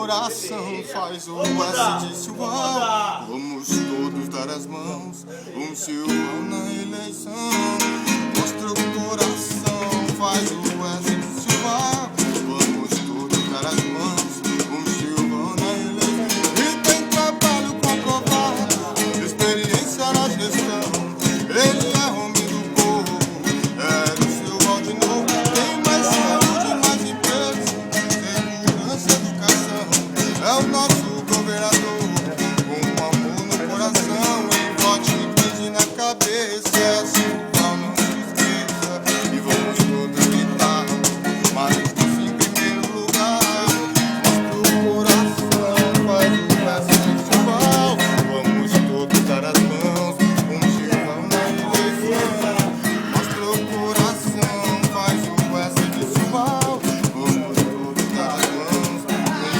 coração faz o S de Silvão. Vamos todos dar as mãos, Silvão na eleição. Mostra o coração, faz o S de Silvão. Vamos todos dar as mãos, Silvão na eleição. E tem trabalho comprovado, experiência na gestão. Ele é homem do povo, é do Silvão de novo. Tem mais saúde, mais emprego, segurança, educação. É o nosso governador, com amor no coração e vote em 15 na cabeça. É Silvão, não se esqueça, e vamos todos gritar, mas em primeiro lugar. Mostra o coração, faz o S de Silvão. Vamos todos dar as mãos, Silvão na eleição. Mostra o coração, faz o S de Silvão. Vamos todos dar as mãos,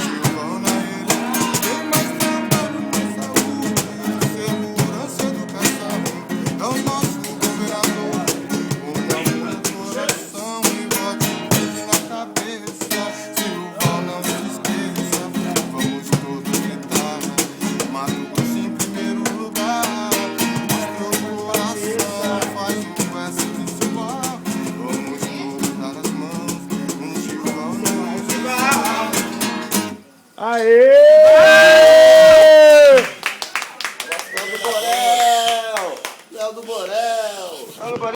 Silvão na eleição. Tem mais trabalho, mais saúde, segurança, educação. É o nosso governador, com amor no coração e vote na cabeça. Silvão, não se esqueça, vamos todos gritar, Mato Grosso em primeiro lugar. Mostra o coração, faz o S de Silvão. Vamos todos dar as mãos, Silvão na eleição. Aê!